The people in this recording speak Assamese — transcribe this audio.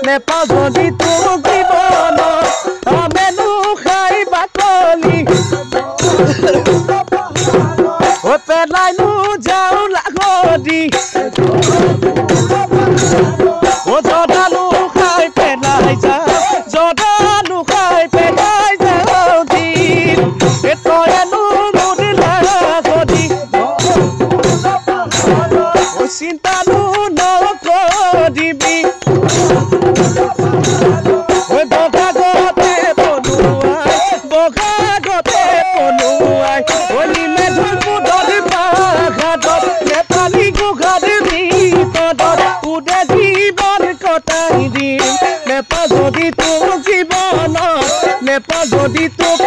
নেপাওঁ যদি তোক জীৱনত আমেনো খাই বাকলি পেলাইনো যাওঁ লাগদি জদালো খাই পেলাই যাওঁ জদালো খাই পেলাই যাওঁ দিন তয়েনো মুদিলা গদি চিন্তানো নকৰিবি বগাগতে পনুৱাই অলি মেধুৰ পুদৰ পাঘাটত নেপালী গোঘাট ভিতৰত উদে জীৱন কটাই দিম নেপাওঁ যদি তোক জীৱনত নেপাওঁ যদি তোক